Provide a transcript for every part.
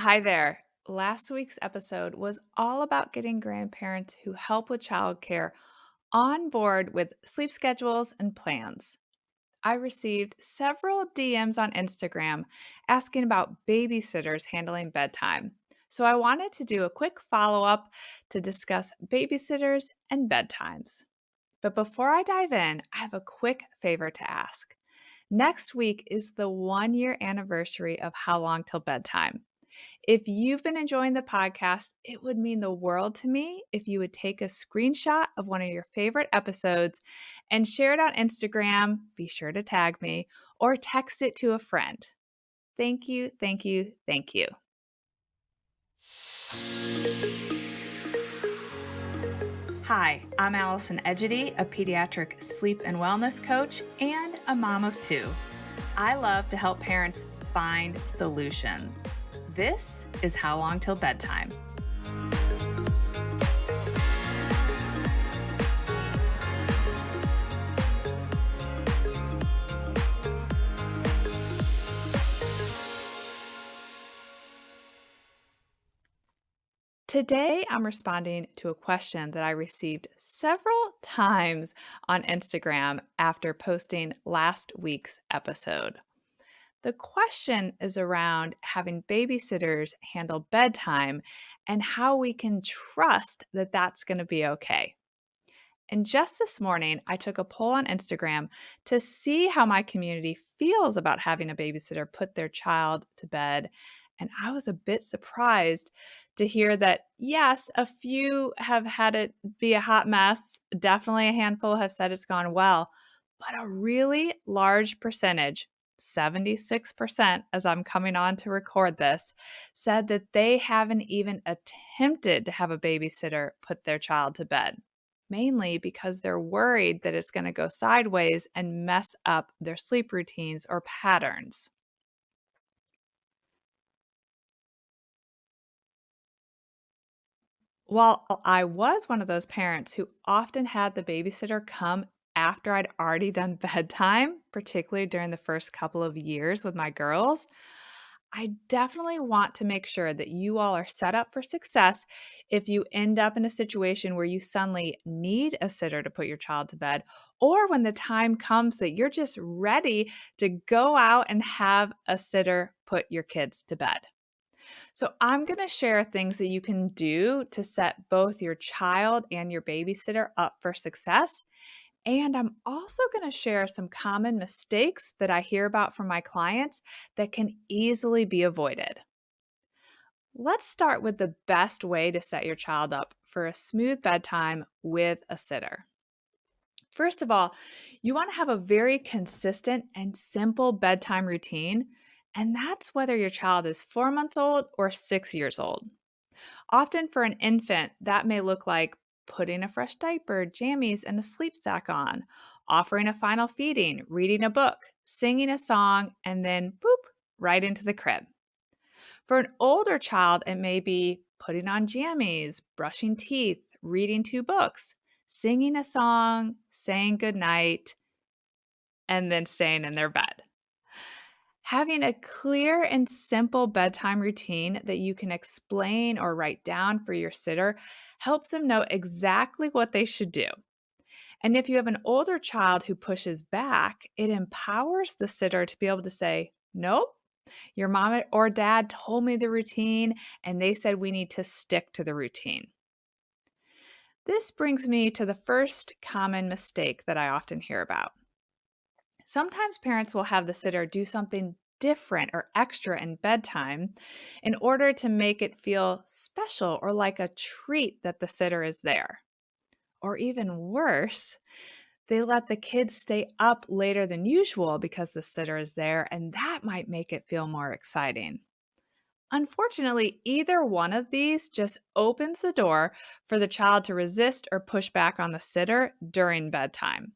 Hi there. Last week's episode was all about getting grandparents who help with childcare on board with sleep schedules and plans. I received several DMs on Instagram asking about babysitters handling bedtime. So I wanted to do a quick follow up to discuss babysitters and bedtimes. But before I dive in, I have a quick favor to ask. Next week is the 1 year anniversary of How Long Till Bedtime. If you've been enjoying the podcast, it would mean the world to me if you would take a screenshot of one of your favorite episodes and share it on Instagram. Be sure to tag me or text it to a friend. Thank you, thank you, thank you. Hi, I'm Allison Edgety, a pediatric sleep and wellness coach and a mom of two. I love to help parents find solutions. This is How Long Till Bedtime. Today, I'm responding to a question that I received several times on Instagram after posting last week's episode. The question is around having babysitters handle bedtime and how we can trust that that's going to be okay. And just this morning, I took a poll on Instagram to see how my community feels about having a babysitter put their child to bed. And I was a bit surprised to hear that, yes, a few have had it be a hot mess. Definitely a handful have said it's gone well. But a really large percentage, 76%, as I'm coming on to record this, said that they haven't even attempted to have a babysitter put their child to bed, mainly because they're worried that it's going to go sideways and mess up their sleep routines or patterns. While I was one of those parents who often had the babysitter come after I'd already done bedtime, particularly during the first couple of years with my girls, I definitely want to make sure that you all are set up for success if you end up in a situation where you suddenly need a sitter to put your child to bed, or when the time comes that you're just ready to go out and have a sitter put your kids to bed. So, I'm going to share things that you can do to set both your child and your babysitter up for success. And I'm also going to share some common mistakes that I hear about from my clients that can easily be avoided. Let's start with the best way to set your child up for a smooth bedtime with a sitter. First of all, you want to have a very consistent and simple bedtime routine, and that's whether your child is 4 months old or 6 years old. Often for an infant, that may look like putting a fresh diaper, jammies, and a sleep sack on, offering a final feeding, reading a book, singing a song, and then boop, right into the crib. For an older child, it may be putting on jammies, brushing teeth, reading two books, singing a song, saying goodnight, and then staying in their bed. Having a clear and simple bedtime routine that you can explain or write down for your sitter helps them know exactly what they should do. And if you have an older child who pushes back, it empowers the sitter to be able to say, "Nope, your mom or dad told me the routine, and they said we need to stick to the routine." This brings me to the first common mistake that I often hear about. Sometimes parents will have the sitter do something different or extra in bedtime in order to make it feel special or like a treat that the sitter is there. Or even worse, they let the kids stay up later than usual because the sitter is there, and that might make it feel more exciting. Unfortunately, either one of these just opens the door for the child to resist or push back on the sitter during bedtime.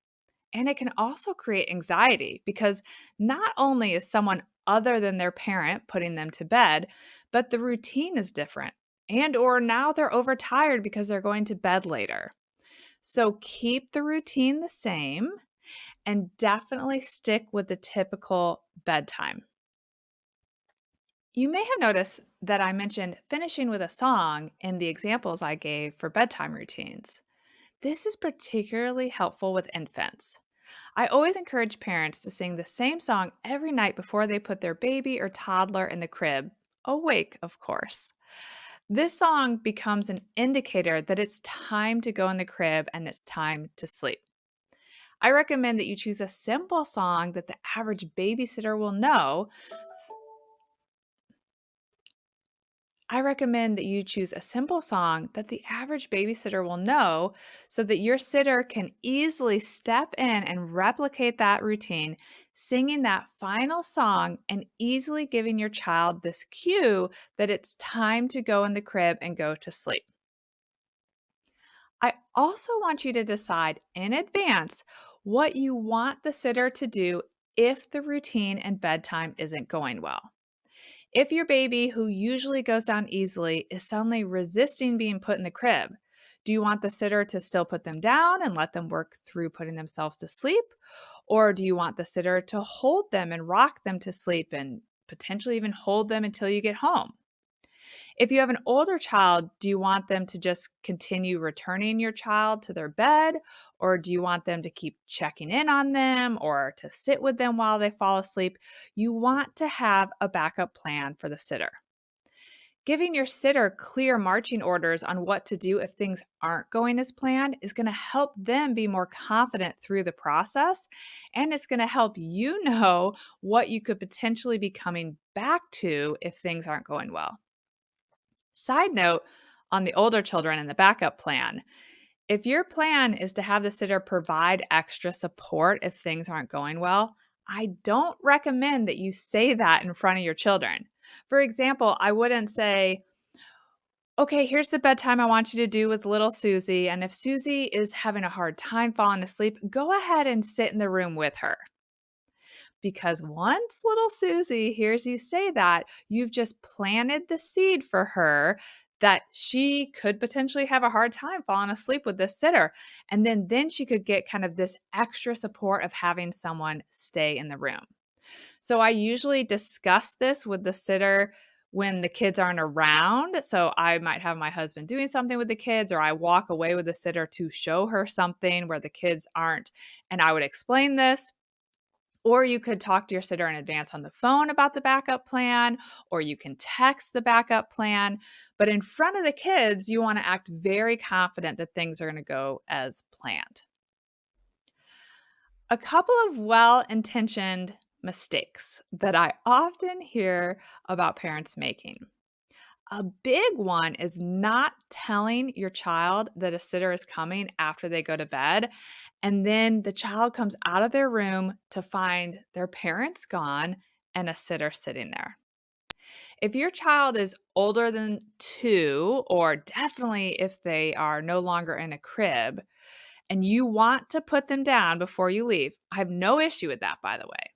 And it can also create anxiety because not only is someone other than their parent putting them to bed, but the routine is different. And or now they're overtired because they're going to bed later. So keep the routine the same and definitely stick with the typical bedtime. You may have noticed that I mentioned finishing with a song in the examples I gave for bedtime routines. This is particularly helpful with infants. I always encourage parents to sing the same song every night before they put their baby or toddler in the crib, awake, of course. This song becomes an indicator that it's time to go in the crib and it's time to sleep. I recommend that you choose a simple song that the average babysitter will know. I recommend that you choose a simple song that the average babysitter will know so that your sitter can easily step in and replicate that routine, singing that final song and easily giving your child this cue that it's time to go in the crib and go to sleep. I also want you to decide in advance what you want the sitter to do if the routine and bedtime isn't going well. If your baby, who usually goes down easily, is suddenly resisting being put in the crib, do you want the sitter to still put them down and let them work through putting themselves to sleep? Or do you want the sitter to hold them and rock them to sleep and potentially even hold them until you get home? If you have an older child, do you want them to just continue returning your child to their bed? Or do you want them to keep checking in on them or to sit with them while they fall asleep? You want to have a backup plan for the sitter. Giving your sitter clear marching orders on what to do if things aren't going as planned is going to help them be more confident through the process. And it's going to help you know what you could potentially be coming back to if things aren't going well. Side note on the older children and the backup plan. If your plan is to have the sitter provide extra support if things aren't going well, I don't recommend that you say that in front of your children. For example, I wouldn't say, okay, here's the bedtime I want you to do with little Susie. And if Susie is having a hard time falling asleep, go ahead and sit in the room with her. Because once little Susie hears you say that, you've just planted the seed for her that she could potentially have a hard time falling asleep with this sitter. And then she could get kind of this extra support of having someone stay in the room. So I usually discuss this with the sitter when the kids aren't around. So I might have my husband doing something with the kids, or I walk away with the sitter to show her something where the kids aren't. And I would explain this, or you could talk to your sitter in advance on the phone about the backup plan, or you can text the backup plan. But in front of the kids, you want to act very confident that things are going to go as planned. A couple of well intentioned mistakes that I often hear about parents making. A big one is not telling your child that a sitter is coming after they go to bed. And then the child comes out of their room to find their parents gone and a sitter sitting there. If your child is older than 2, or definitely if they are no longer in a crib, and you want to put them down before you leave, I have no issue with that, by the way.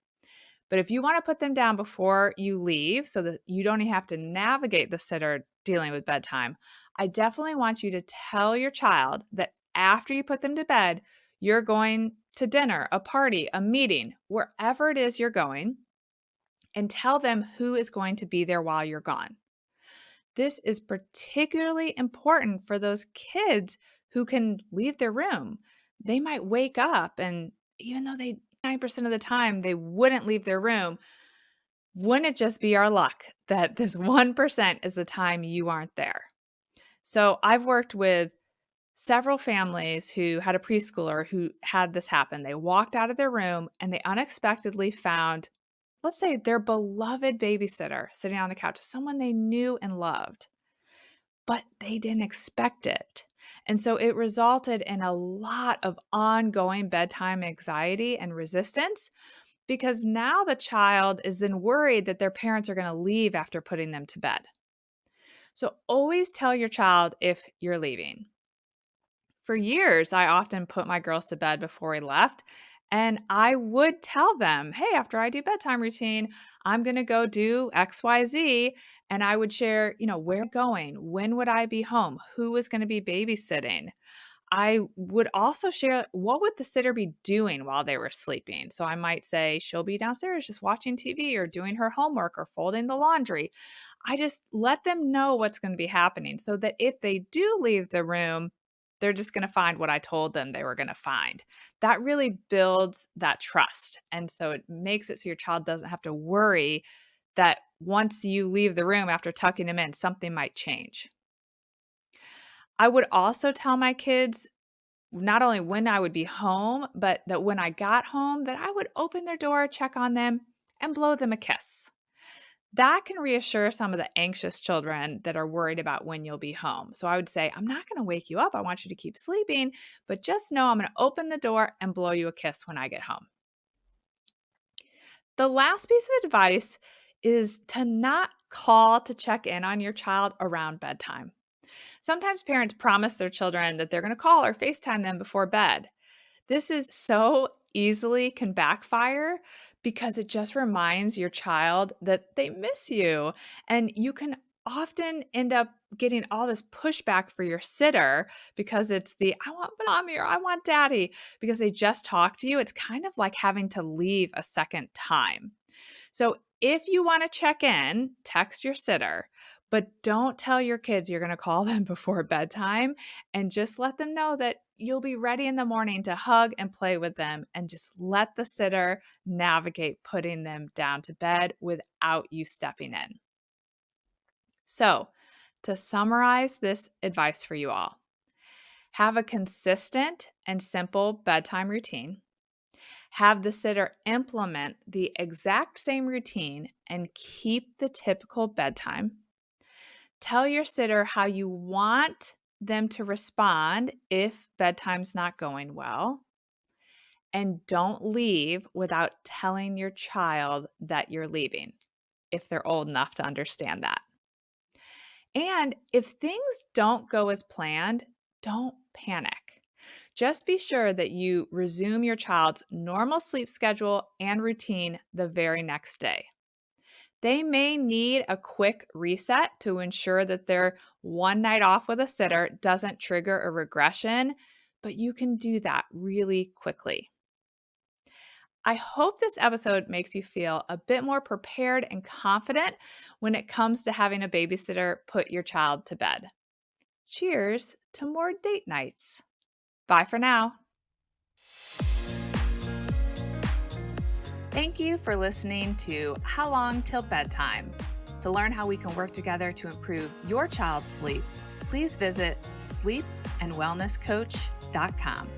But if you want to put them down before you leave so that you don't even have to navigate the sitter dealing with bedtime, I definitely want you to tell your child that after you put them to bed, you're going to dinner, a party, a meeting, wherever it is you're going, and tell them who is going to be there while you're gone. This is particularly important for those kids who can leave their room. They might wake up, and even though they 9% of the time they wouldn't leave their room, wouldn't it just be our luck that this 1% is the time you aren't there? So I've worked with several families who had a preschooler who had this happen. They walked out of their room and they unexpectedly found, let's say, their beloved babysitter sitting on the couch, someone they knew and loved, but they didn't expect it. And so it resulted in a lot of ongoing bedtime anxiety and resistance, because now the child is then worried that their parents are going to leave after putting them to bed. So always tell your child if you're leaving. For years, I often put my girls to bed before we left, and I would tell them, hey, after I do bedtime routine, I'm going to go do XYZ. And I would share, where I'm going, when would I be home, who is going to be babysitting. I would also share what would the sitter be doing while they were sleeping. So I might say she'll be downstairs just watching TV or doing her homework or folding the laundry. I just let them know what's going to be happening so that if they do leave the room, they're just going to find what I told them they were going to find. That really builds that trust. And so it makes it so your child doesn't have to worry that once you leave the room after tucking them in, something might change. I would also tell my kids not only when I would be home, but that when I got home, that I would open their door, check on them, and blow them a kiss. That can reassure some of the anxious children that are worried about when you'll be home. So I would say, I'm not going to wake you up. I want you to keep sleeping, but just know I'm going to open the door and blow you a kiss when I get home. The last piece of advice is to not call to check in on your child around bedtime. Sometimes parents promise their children that they're going to call or FaceTime them before bed. This is so easily can backfire because it just reminds your child that they miss you. And you can often end up getting all this pushback for your sitter because it's the I want mommy or I want daddy because they just talked to you. It's kind of like having to leave a second time. So if you want to check in, text your sitter, but don't tell your kids you're going to call them before bedtime and just let them know that you'll be ready in the morning to hug and play with them and just let the sitter navigate putting them down to bed without you stepping in. So, to summarize this advice for you all, have a consistent and simple bedtime routine. Have the sitter implement the exact same routine and keep the typical bedtime. Tell your sitter how you want them to respond if bedtime's not going well. And don't leave without telling your child that you're leaving, if they're old enough to understand that. And if things don't go as planned, don't panic. Just be sure that you resume your child's normal sleep schedule and routine the very next day. They may need a quick reset to ensure that their one night off with a sitter doesn't trigger a regression, but you can do that really quickly. I hope this episode makes you feel a bit more prepared and confident when it comes to having a babysitter put your child to bed. Cheers to more date nights. Bye for now. Thank you for listening to How Long Till Bedtime. To learn how we can work together to improve your child's sleep, please visit sleepandwellnesscoach.com.